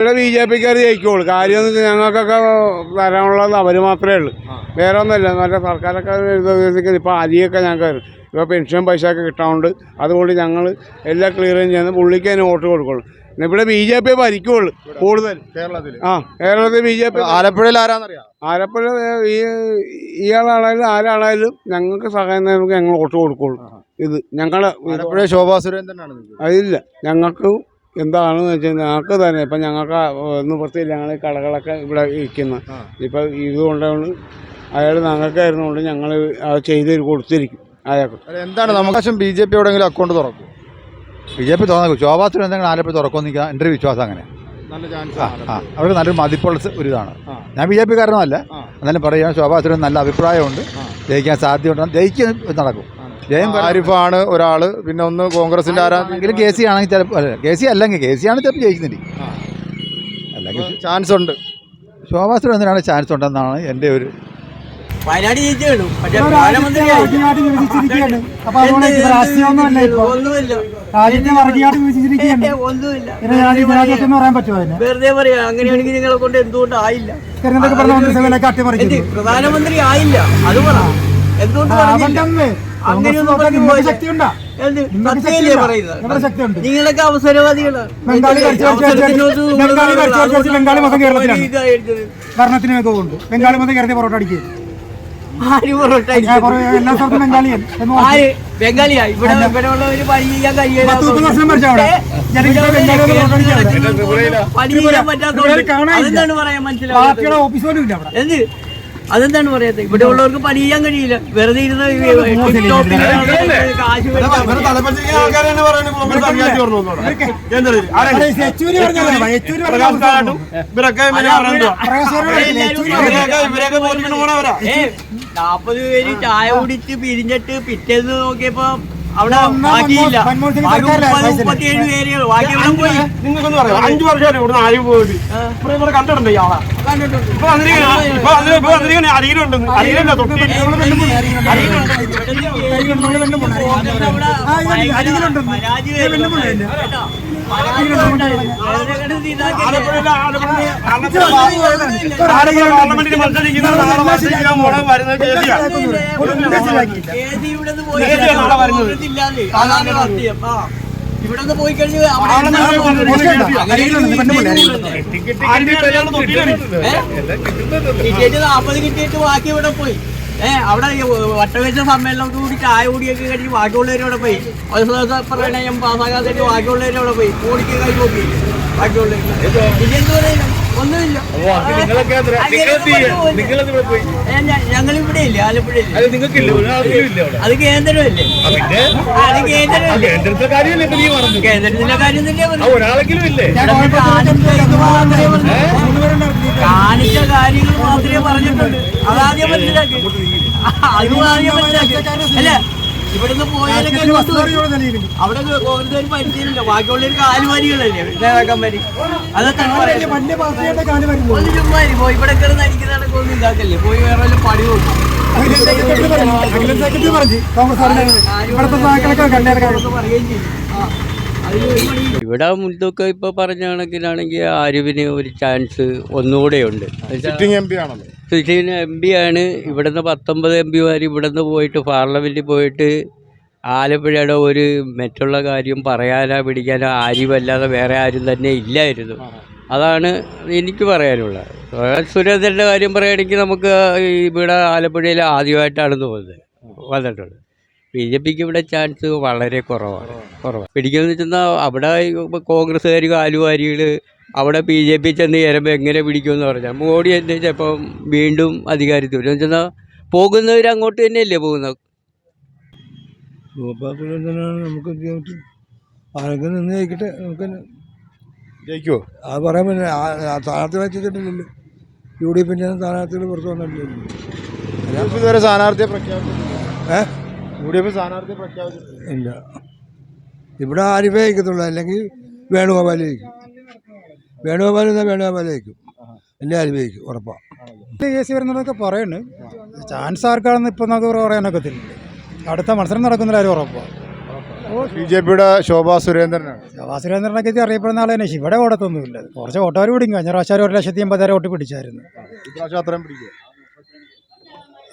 ഇവിടെ BJP-ക്കാർ ജയിക്കുള്ളൂ. കാര്യം എന്ന് വെച്ചാൽ ഞങ്ങൾക്കൊക്കെ തരാനുള്ളത് അവർ മാത്രമേ ഉള്ളൂ, വേറെ ഒന്നുമില്ല. നല്ല സർക്കാരൊക്കെ ഇപ്പോൾ അരിയൊക്കെ ഞങ്ങൾക്ക് ഇപ്പോൾ പെൻഷൻ പൈസ ഒക്കെ കിട്ടാറുണ്ട്. അതുകൊണ്ട് ഞങ്ങൾ എല്ലാം ക്ലിയറും ചെയ്യുന്നത് പുള്ളിക്ക് തന്നെ വോട്ട് കൊടുക്കുള്ളൂ. ഇവിടെ BJP ഭരിക്കുള്ളൂ കൂടുതൽ കേരളത്തിൽ. കേരളത്തിൽ BJP. ആലപ്പുഴയിൽ ആരാന്നറിയാം? ആലപ്പുഴ ഇയാളാണേലും ആരാണേലും ഞങ്ങൾക്ക് സഹായം നമുക്ക് ഞങ്ങൾ വോട്ട് കൊടുക്കുള്ളൂ. ഇത് ഞങ്ങളുടെ ആലപ്പുഴ ശോഭാ സുരേന്ദ്രനാണ്. അതില്ല, ഞങ്ങൾക്ക് എന്താണെന്ന് വെച്ചാൽ ഞങ്ങൾക്ക് തന്നെ ഇപ്പം ഞങ്ങൾക്ക് നിവൃത്തിയില്ല. ഞങ്ങൾ കടകളൊക്കെ ഇവിടെ ഇരിക്കുന്നത് ഇപ്പം ഇതുകൊണ്ടാണ് അയാൾ ഞങ്ങൾക്കായിരുന്നുകൊണ്ട് ഞങ്ങൾ ചെയ്ത് കൊടുത്തിരിക്കും അയാൾക്ക്. എന്താണ് നമുക്ക് BJP എവിടെയെങ്കിലും അക്കൗണ്ട് തുറക്കും? BJP തുറന്നു. ശോഭാ സുരേന്ദ്രൻ ആലപ്പുഴ തുറക്കുമെന്ന് എൻ്റെ ഒരു വിശ്വാസം. അങ്ങനെ നല്ല ചാൻസ്. അവർക്ക് നല്ലൊരു മതിപ്പുള്ള ഒരു ഇതാണ്. ഞാൻ BJP-കാരനല്ല, എന്നാലും പറയാം ശോഭാ സുരേന്ദ്രൻ നല്ല അഭിപ്രായമുണ്ട്, ജയിക്കാൻ സാധ്യതയുണ്ട്, ജയിക്കാൻ നടക്കും. ആരിഫാണ് ഒരാൾ, പിന്നെ ഒന്ന് കോൺഗ്രസിന്റെ ആരാണെങ്കിലും KC ആണെങ്കിൽ ചിലപ്പോൾ KC അല്ലെങ്കിൽ KC ആണ് ചിലപ്പോൾ ജയിക്കുന്നില്ല, അല്ലെങ്കിൽ ചാൻസ് ഉണ്ട്. ശോഭാ സുരേന്ദ്രനാണ് ചാൻസ് ഉണ്ടെന്നാണ് എൻ്റെ ഒരു. വയനാട് ജയിച്ചു. വെറുതെ പറയാ. അങ്ങനെയാണെങ്കിൽ നിങ്ങളെ കൊണ്ട് എന്തുകൊണ്ട് ആയില്ല? പ്രധാനമന്ത്രി ആയില്ല, അത് പറ. എന്തുകൊണ്ട് അങ്ങനെയൊന്നും സത്യല്ലേ പറയുന്നത്? നിങ്ങളൊക്കെ അവസരവാദികളാണ്. ഭരണത്തിന് മികവുണ്ട്. ബംഗാളി മതം കേരളത്തിൽ പൊറോട്ട അടിക്കുക. ബംഗാളിയായി ഇവിടെ ഉള്ളവര് പണി ചെയ്യാൻ അതെന്താണ് പറയാൻ മനസ്സിലാവുന്നത്? അതെന്താണ് പറയാത്തത്? ഇവിടെ ഉള്ളവർക്ക് പണി ചെയ്യാൻ കഴിയില്ല, വെറുതെ ഇരുന്ന് കാശ് 40 പേര് ചായ കുടിച്ച് പിരിഞ്ഞിട്ട് പിറ്റേന്ന് നോക്കിയപ്പോ അവിടെ ബാക്കിയില്ല. 37 പേര് ബാക്കി എവിടെ പോയി? നിങ്ങൾക്കൊന്നും പറയാം. 5 വർഷം ഇവിടുന്ന് ആരും പോയിട്ട് ഇവിടെ കണ്ടിട്ടുണ്ട് ഇയാളെ. ഇവിടെ പോയി കഴിഞ്ഞാൽ ടിക്കറ്റ് 40 കിട്ടിയിട്ട് ബാക്കി ഇവിടെ പോയി. അവിടെ വട്ടവേശ സമ്മേളനത്തോട് കൂടി ചായ കൂടിയൊക്കെ കഴിഞ്ഞ് ബാക്കിയുള്ളവരവിടെ പോയി. പ്രണയം പാസ്സാകാതെ ബാക്കിയുള്ളവരവിടെ പോയി. കോടിക്ക് കൈ നോക്കി ബാക്കിയുള്ളവർ. ഇതെന്ത് പറയുന്നു? ഒന്നുമില്ല. ഞങ്ങളിവിടെ ഇല്ല, ആലപ്പുഴയില്ല. അത് കേന്ദ്രമല്ലേ? അത് കേന്ദ്രത്തിന്റെ കാര്യം കാണിച്ച കാര്യങ്ങൾ മാത്രമേ പറഞ്ഞിട്ടുണ്ട്. അതാദ്യം മനസ്സിലാക്കി. അല്ലേ? ഇവിടുന്ന് പോയാലൊക്കെ അവിടെ കോൺഗ്രസ് പരിചയമില്ല. ബാക്കിയുള്ളൊരു കാലുവാരികളല്ലേ നേതാക്കന്മാര്. അതൊക്കെ ഒന്ന് ചുമ്മാ പോയി ഇവിടെ കിടന്ന് അടിക്കുന്നതൊക്കെ ഒന്നും ഇതാക്കല്ലേ. പോയി വേറെ വല്ല പണി നോക്കും. പറയുകയും ചെയ്യും. ഇവിടെ മുൻതൂക്കം ഇപ്പോൾ പറഞ്ഞ കണക്കിനാണെങ്കിൽ ആരിഫിന് ഒരു ചാൻസ് ഒന്നുകൂടെ ഉണ്ട്. സിറ്റിംഗ് MP ആണല്ലോ. സിറ്റിംഗ് MP ആണ്. ഇവിടുന്ന് 19 MPമാർ ഇവിടുന്ന് പോയിട്ട് പാർലമെൻറ്റിൽ പോയിട്ട് ആലപ്പുഴയുടെ ഒരു മറ്റുള്ള കാര്യം പറയാനോ പിടിക്കാനോ ആരിഫല്ലാതെ വേറെ ആരും തന്നെ ഇല്ലായിരുന്നു. അതാണ് എനിക്ക് പറയാനുള്ളത്. സുരേന്ദ്രൻ്റെ കാര്യം പറയുകയാണെങ്കിൽ നമുക്ക് ഇവിടെ ആലപ്പുഴയിൽ ആദ്യമായിട്ടാണെന്ന് വന്നിട്ടുള്ളത്. BJP-ക്ക് ഇവിടെ ചാൻസ് വളരെ കുറവാണ്. പിടിക്കുന്നത് വെച്ചാൽ അവിടെ കോൺഗ്രസ്സുകാർ കാലുവാരികൾ അവിടെ BJP ചെന്ന് ചേരുമ്പോൾ എങ്ങനെ പിടിക്കുമെന്ന് പറഞ്ഞാൽ മോഡി തന്നെ ചിലപ്പം വീണ്ടും അധികാരത്തിൽ വരും. എന്ന് വെച്ചാൽ പോകുന്നവർ അങ്ങോട്ട് തന്നെയല്ലേ പോകുന്നത്. നമുക്ക് ആരൊക്കെ നിന്ന് ജയിക്കട്ടെ, നമുക്ക് ജയിക്കുമോ? അത് പറയാൻ പറ്റില്ല. സ്ഥാനാർത്ഥികളെ വെച്ചിട്ടില്ലല്ലോ. UDF-ൻ്റെ സ്ഥാനാർത്ഥികൾ പുറത്ത് വന്നിട്ടില്ലല്ലോ. ഇതുവരെ സ്ഥാനാർത്ഥിയെ പ്രഖ്യാപിച്ചിട്ടില്ല. UDF സ്ഥാനാർത്ഥിയെ പ്രഖ്യാപിച്ചിട്ടില്ല. ഇല്ല. ഇവിടെ ആരിഫേ ജയിക്കത്തുള്ളൂ, അല്ലെങ്കിൽ വേണുഗോപാൽ ജയിക്കും. വേണുഗോപാൽ ജയിക്കും, എല്ലാം ആരിഫേ ജയിക്കും, ഉറപ്പാണ്. കേസ് വരുന്നതൊക്കെ പറയുന്നു. ചാൻസ് ആർക്കാണെന്ന് ഇപ്പം നമുക്ക് പറയാനൊക്കത്തില്ല. അടുത്ത മത്സരം നടക്കുന്നില്ല, ആരും ഉറപ്പാണ്. BJPയുടെ ശോഭാ സുരേന്ദ്രനാണ്. ശോഭാ സുരേന്ദ്രനൊക്കെ ഇത് അറിയപ്പെടുന്ന ആൾ തന്നെ. ഇവിടെ ഓടത്തൊന്നുമില്ല. കുറച്ച് വോട്ടുകാർ പിടിക്കും. കഴിഞ്ഞ പ്രാവശ്യം 1,80,000 വോട്ട് പിടിച്ചായിരുന്നു. ഇപ്രാവശ്യം അത്രയും പിടിക്കും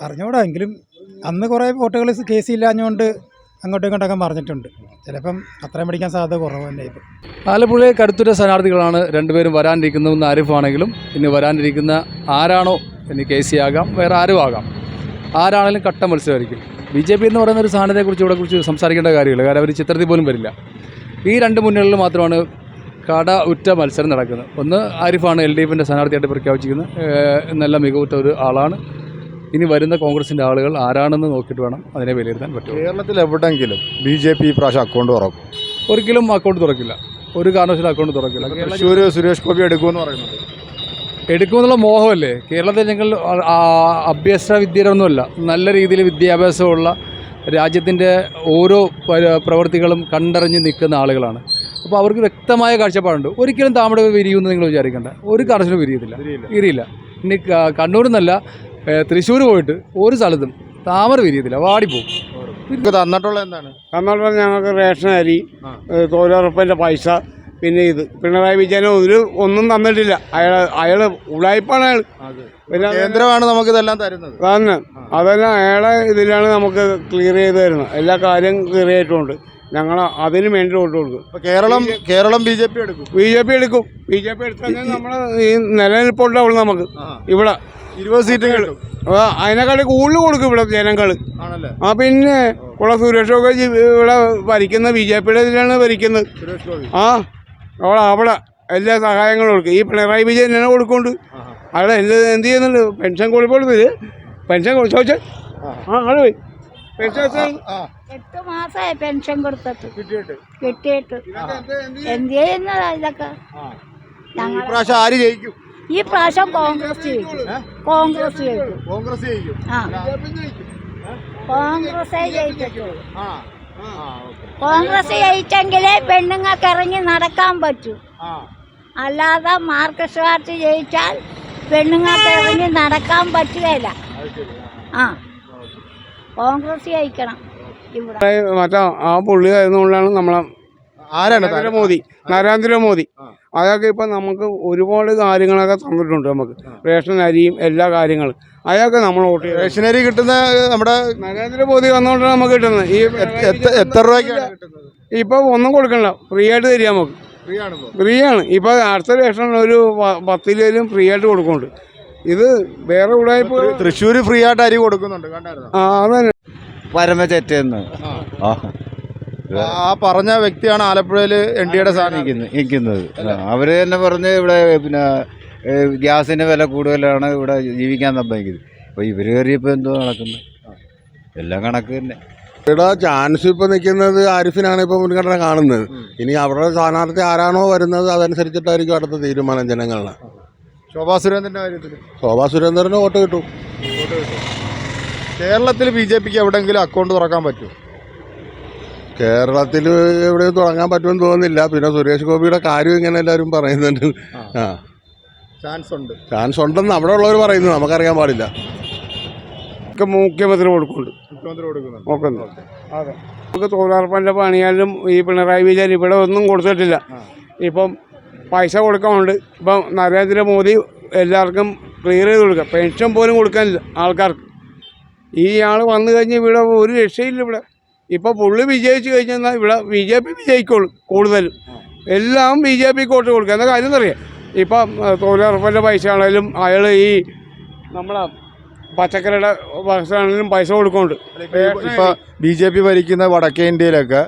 അറിഞ്ഞൂടാ. എങ്കിലും അന്ന് കുറേ വോട്ടുകൾ കേസ് ഇല്ലാഞ്ഞുകൊണ്ട് അങ്ങോട്ടും ഇങ്ങോട്ടൊക്കെ പറഞ്ഞിട്ടുണ്ട്. ചിലപ്പം അത്രയും പിടിക്കാൻ സാധ്യത കുറവ് തന്നെ. ഇപ്പം ആലപ്പുഴയിൽ കടുത്തുറ്റ സ്ഥാനാർത്ഥികളാണ് രണ്ടുപേരും വരാനിരിക്കുന്നതെന്ന് ആരിഫാണെങ്കിലും ഇനി വരാനിരിക്കുന്ന ആരാണോ ഇനി KC ആകാം, വേറെ ആരും ആകാം, ആരാണെങ്കിലും കട്ട മത്സരമായിരിക്കും. BJP എന്ന് പറയുന്ന ഒരു സ്ഥാനത്തെക്കുറിച്ച് ഇവിടെ സംസാരിക്കേണ്ട കാര്യമില്ല. കാരണം അവർ ചിത്രത്തിൽ പോലും വരില്ല. ഈ രണ്ട് മുന്നണികളിൽ മാത്രമാണ് കട ഉറ്റ മത്സരം നടക്കുന്നത്. ഒന്ന് ആരിഫാണ് LDFിൻ്റെ സ്ഥാനാർത്ഥിയായിട്ട് പ്രഖ്യാപിച്ചിരിക്കുന്നത്. നല്ല മികവുറ്റ ഒരു ആളാണ്. ഇനി വരുന്ന കോൺഗ്രസിൻ്റെ ആളുകൾ ആരാണെന്ന് നോക്കിയിട്ട് വേണം അതിനെ വിലയിരുത്താൻ പറ്റും. കേരളത്തിൽ എവിടെയെങ്കിലും BJP ഈ പ്രാവശ്യം അക്കൗണ്ട് തുറക്കും? ഒരിക്കലും അക്കൗണ്ട് തുറക്കില്ല. ഒരു കാരണവശാലും അക്കൗണ്ട് തുറക്കില്ല. തൃശ്ശൂർ സുരേഷ് ഗോപി എടുക്കുമെന്ന് പറയുന്നുണ്ട്. എടുക്കുമെന്നുള്ള മോഹമല്ലേ? കേരളത്തിൽ ഞങ്ങൾ അഭ്യസ്ത വിദ്യരൊന്നുമല്ല. നല്ല രീതിയിൽ വിദ്യാഭ്യാസമുള്ള രാജ്യത്തിൻ്റെ ഓരോ പ്രവൃത്തികളും കണ്ടറിഞ്ഞ് നിൽക്കുന്ന ആളുകളാണ്. അപ്പോൾ അവർക്ക് വ്യക്തമായ കാഴ്ചപ്പാടുണ്ട്. ഒരിക്കലും താമര വിരിയുമെന്ന് നിങ്ങൾ വിചാരിക്കേണ്ട. ഒരു കാരണവശാലും വിരിയില്ല. ഇനി കണ്ണൂരിൽ നിന്നല്ല, തൃശ്ശൂർ പോയിട്ട് ഒരു സ്ഥലത്തും താമര വിരിയത്തില്ല, വാടിപ്പോവും. തന്നിട്ടുള്ള എന്താണ്? തന്നിട്ടുള്ള ഞങ്ങൾക്ക് റേഷൻ അരി, തൊഴിലുറപ്പിൻ്റെ പൈസ, പിന്നെ ഇത് പിണറായി വിജയന് ഒന്നും തന്നിട്ടില്ല. അയാൾ ഉടായ്പാണ് അയാൾ. പിന്നെ കേന്ദ്രമാണ് നമുക്ക് ഇതെല്ലാം തരുന്നത്. തന്നെ അതെല്ലാം അയാളെ ഇതിലാണ് നമുക്ക് ക്ലിയർ ചെയ്ത് തരുന്നത്. എല്ലാ കാര്യം ക്ലിയർ ചെയ്തിട്ടുണ്ട്. ഞങ്ങൾ അതിന് വേണ്ടി വോട്ട് കൊടുക്കും. കേരളം BJP എടുക്കും. BJP എടുക്കും. BJP എടുത്താൽ നമ്മളെ ഈ നിലനിൽപ്പുണ്ടാവുള്ളൂ നമുക്ക് ഇവിടെ 20 സീറ്റുകൾ. അതിനെക്കാട്ടി കൂടുതൽ കൊടുക്കും ഇവിടെ ജനങ്ങൾ. പിന്നെ ഇവിടെ സുരേഷൊക്കെ ഇവിടെ ഭരിക്കുന്ന BJPയുടെ ഇതിലാണ് ഭരിക്കുന്നത്. അവിടെ എല്ലാ സഹായങ്ങളും കൊടുക്കും. ഈ പിണറായി വിജയൻ തന്നെ കൊടുക്കുന്നുണ്ട്. അവിടെ എന്ത് ചെയ്യുന്നുണ്ട്? പെൻഷൻ കൊടുത്തില്ല. പെൻഷൻ ചോദിച്ചാൽ അങ്ങോട്ട് പോയി. പെൻഷൻ 8 മാസമായി പെൻഷൻ കൊടുത്തിട്ട് കിട്ടിയിട്ട് എന്ത് ചെയ്യുന്നതാ ഇതൊക്കെ? ആര് ജയിക്കും? ഈ പ്രാവശ്യം കോൺഗ്രസ് ജയിക്കും. കോൺഗ്രസ് ജയിക്കും. കോൺഗ്രസേ ജയിക്കത്തുള്ളൂ. കോൺഗ്രസ് ജയിച്ചെങ്കിലേ പെണ്ണുങ്ങൾക്ക് ഇറങ്ങി നടക്കാൻ പറ്റൂ. അല്ലാതെ മാർക്സിസ്റ്റ് പാർട്ടി ജയിച്ചാൽ പെണ്ണുങ്ങൾക്ക് ഇറങ്ങി നടക്കാൻ പറ്റുകയില്ല. കോൺഗ്രസ് ജയിക്കണം ഇവിടെ. മറ്റേ ആ പുള്ളി ആയിരുന്നുകൊണ്ടാണ് നമ്മളെ നരേന്ദ്രമോദി അതൊക്കെ ഇപ്പം നമുക്ക് ഒരുപാട് കാര്യങ്ങളൊക്കെ തന്നിട്ടുണ്ട്. നമുക്ക് റേഷൻ അരിയും എല്ലാ കാര്യങ്ങളും അതൊക്കെ നമ്മൾ വോട്ട് ചെയ്യും. റേഷൻ അരി കിട്ടുന്ന നമ്മുടെ നരേന്ദ്രമോദി വന്നുകൊണ്ടാണ് നമുക്ക് കിട്ടുന്നത്. ഈ എത്ര രൂപയ്ക്കാണ് കിട്ടുന്നത്? ഇപ്പം ഒന്നും കൊടുക്കണ്ട, ഫ്രീ ആയിട്ട് തരിക. നമുക്ക് ഫ്രീ ആണ്. ഇപ്പം അടുത്ത റേഷൻ ഒരു 10 കിലോയിലും ഫ്രീ ആയിട്ട് കൊടുക്കുന്നുണ്ട്. ഇത് വേറെ ഉടായ്പ. തൃശ്ശൂർ ഫ്രീ ആയിട്ട് അരി കൊടുക്കുന്നുണ്ട്, കണ്ടായിരുന്നു? അതന്നെ പരമചെറ്റെന്ന് ആ പറഞ്ഞ വ്യക്തിയാണ് ആലപ്പുഴയിൽ NDAയുടെ നിൽക്കുന്നത്. അവർ തന്നെ പറഞ്ഞ് ഇവിടെ പിന്നെ ഗ്യാസിന് വില കൂടുതലാണ്, ഇവിടെ ജീവിക്കാൻ സമ്മതിക്കുന്നത്. അപ്പോൾ ഇവർ കയറിയപ്പോൾ എന്തോ നടക്കുന്നത്? എല്ലാം കണക്ക് തന്നെ. ഇവിടെ ചാൻസ് ഇപ്പോൾ നിൽക്കുന്നത് ആരിഫിനാണ് ഇപ്പോൾ മുൻഗണന കാണുന്നത്. ഇനി അവരുടെ സ്ഥാനാർത്ഥി ആരാണോ വരുന്നത് അതനുസരിച്ചിട്ടായിരിക്കും അടുത്ത തീരുമാനം ജനങ്ങളുടെ. ശോഭാ സുരേന്ദ്രൻ്റെ കാര്യത്തിൽ ശോഭാ സുരേന്ദ്രന് വോട്ട് കിട്ടും. കേരളത്തിൽ BJPക്ക് എവിടെയെങ്കിലും അക്കൗണ്ട് തുറക്കാൻ പറ്റുമോ? കേരളത്തിൽ എവിടെയും തുടങ്ങാൻ പറ്റുമെന്ന് തോന്നുന്നില്ല. പിന്നെ സുരേഷ് ഗോപിയുടെ കാര്യം ഇങ്ങനെ എല്ലാവരും പറയുന്നുണ്ട്. ചാൻസ് ഉണ്ടെന്ന് അവിടെ ഉള്ളവർ പറയുന്നു, നമുക്കറിയാൻ പാടില്ല. മുഖ്യമന്ത്രി കൊടുക്കുന്നുണ്ട്. അതെ, നമുക്ക് തൊഴിലുറപ്പിൻ്റെ പണിയാലും ഈ പിണറായി വിജയൻ ഇവിടെ ഒന്നും കൊടുത്തിട്ടില്ല. ഇപ്പം പൈസ കൊടുക്കാനുണ്ട്. ഇപ്പം നരേന്ദ്രമോദി എല്ലാവർക്കും ക്ലിയർ ചെയ്ത് കൊടുക്കുക. പെൻഷൻ പോലും കൊടുക്കാനില്ല ആൾക്കാർക്ക്. ഈ ആൾ വന്നു കഴിഞ്ഞാൽ ഇവിടെ ഒരു രക്ഷയില്ല. ഇവിടെ ഇപ്പോൾ പുള്ളി വിജയിച്ച് കഴിഞ്ഞാൽ ഇവിടെ BJP വിജയിക്കുള്ളൂ. കൂടുതലും എല്ലാം BJPക്ക് വോട്ട് കൊടുക്കുക. എന്താ കാര്യം എന്നറിയാം? ഇപ്പം തൊഴിലുറപ്പിൻ്റെ പൈസ ആണെങ്കിലും അയാൾ ഈ നമ്മളെ പച്ചക്കറിയുടെ പൈസ പൈസ കൊടുക്കുന്നുണ്ട്. ഇപ്പോൾ BJP ഭരിക്കുന്ന വടക്കേ ഇന്ത്യയിലൊക്കെ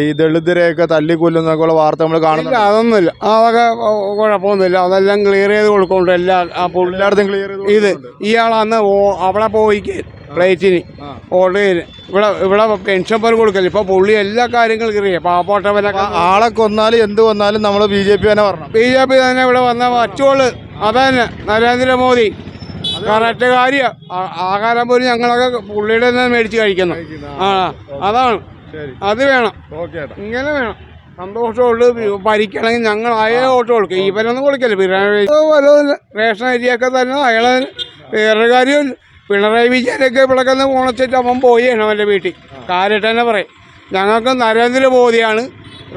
ഈ ദളിതരെയൊക്കെ തല്ലിക്കൊല്ലുന്നൊക്കെയുള്ള വാർത്ത നമ്മൾ കാണുന്നില്ല. അതൊന്നുമില്ല, അതൊക്കെ കുഴപ്പമൊന്നുമില്ല. അതെല്ലാം ക്ലിയർ ചെയ്ത് കൊടുക്കുന്നുണ്ട്. എല്ലായിടത്തും ക്ലിയർ ചെയ്ത് ഇത് ഇയാൾ അന്ന് അവിടെ പോയിക്ക് ഫ്ലൈറ്റിന് ഓർഡർ ചെയ്ത് ഇവിടെ പെൻഷൻ പോലും കൊടുക്കില്ല. ഇപ്പോൾ പുള്ളി എല്ലാ കാര്യങ്ങളും ക്ലിയർ ചെയ്യും. പാവപ്പെട്ടവനൊക്കെ ആളെ കൊന്നാലും എന്ത് വന്നാലും നമ്മൾ BJP തന്നെ പറഞ്ഞു. BJP തന്നെ ഇവിടെ വന്ന വച്ചോള്. അതന്നെ നരേന്ദ്രമോദി കറക്റ്റ് കാര്യമാണ്. ആഹാരം പോലും ഞങ്ങളൊക്കെ പുള്ളിയുടെ തന്നെ മേടിച്ച് കഴിക്കുന്നു. അതാണ്, അത് വേണം. ഇങ്ങനെ വേണം. സന്തോഷമുള്ളു. ഭരിക്കണമെങ്കിൽ ഞങ്ങൾ അയാളെ വോട്ട് കൊടുക്കും. ഇവരൊന്നും കൊടുക്കില്ല. വല്ലതുമില്ല. റേഷൻ അരിയൊക്കെ തന്നെ അയാളെ. വേറൊരു കാര്യമില്ല. പിണറായി വിജയനൊക്കെ ഇവിടെ ഓണച്ചിട്ട് അവൻ പോയാണ് അവൻ്റെ വീട്ടിൽ. കാര്യമായിട്ട് തന്നെ പറയും. ഞങ്ങൾക്ക് നരേന്ദ്രമോദിയാണ്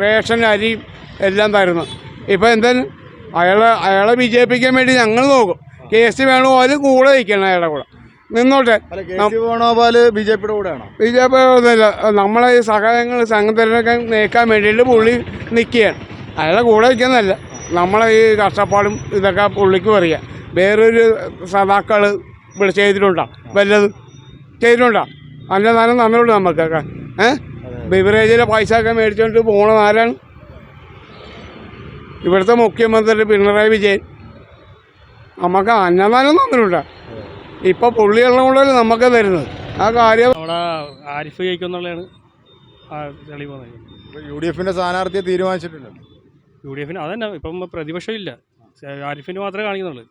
റേഷൻ അരിയും എല്ലാം തരുന്നത്. ഇപ്പോൾ എന്താണ് അയാളെ വിജയിപ്പിക്കാൻ വേണ്ടി ഞങ്ങൾ നോക്കും. KC വേണുഗോപാൽ കൂടെ നിൽക്കണം, അയാളുടെ കൂടെ നിന്നോട്ടെ. വേണുഗോപാൽ BJPയുടെ കൂടെയാണോ? BJP ഒന്നുമില്ല, നമ്മളെ ഈ സഹായങ്ങൾ സംഘത്തിനൊക്കെ നീക്കാൻ വേണ്ടിയിട്ട് പുള്ളി നിൽക്കുകയാണ്. അയാളെ കൂടെ നിൽക്കുന്നതല്ല, നമ്മളെ ഈ കഷ്ടപ്പാടും ഇതൊക്കെ പുള്ളിക്കും അറിയാം. വേറൊരു സദാക്കൾ ഇവിടെ ചെയ്തിട്ടുണ്ടോ? വല്ലതും ചെയ്തിട്ടുണ്ടോ? അന്നദാനം തന്നിട്ടുണ്ട് നമുക്കൊക്കെ. ബിവറേജിലെ പൈസ ഒക്കെ മേടിച്ചുകൊണ്ട് പോകണത് ആരാണ്? ഇവിടുത്തെ മുഖ്യമന്ത്രി പിണറായി വിജയൻ. നമുക്ക് അന്നദാനം തന്നിട്ടുണ്ട്. ഇപ്പോൾ പുള്ളിയുള്ള കൊണ്ടല്ലേ നമുക്ക് തരുന്നത്. ആ കാര്യം അവിടെ ആരിഫ് ജയിക്കുന്നുള്ളതാണ് തെളിവ്. UDFന്റെ സ്ഥാനാർത്ഥിയെ തീരുമാനിച്ചിട്ടില്ല. UDFന് അതന്നെ ഇപ്പം പ്രതിപക്ഷം ഇല്ല, ആരിഫിന് മാത്രമേ കാണിക്കുന്നുള്ളൂ.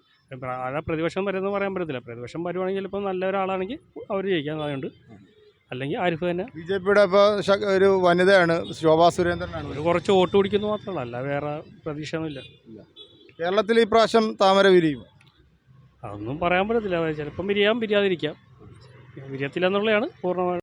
അതാ പ്രതിപക്ഷം വരുന്നത് പറയാൻ പറ്റത്തില്ല. പ്രതിപക്ഷം വരുവാണെങ്കിൽ ചിലപ്പോൾ നല്ല ഒരാളാണെങ്കിൽ അവർ ജയിക്കാൻ സാധ്യതയുണ്ട്, അല്ലെങ്കിൽ ആരിഫ് തന്നെ. BJPയുടെ ഇപ്പോൾ ഒരു വനിതയാണ് ശോഭാ സുരേന്ദ്രനാണ്. ഒരു കുറച്ച് വോട്ട് പിടിക്കുന്നു മാത്രമല്ല, അല്ല വേറെ പ്രതീക്ഷയൊന്നുമില്ല. കേരളത്തിൽ ഈ പ്രാവശ്യം താമര വിരിയും? അതൊന്നും പറയാൻ പറ്റത്തില്ല. ചിലപ്പം വിരിയാതിരിക്കാം, വിരിയത്തില്ല എന്നുള്ളതാണ് പൂർണ്ണമായി.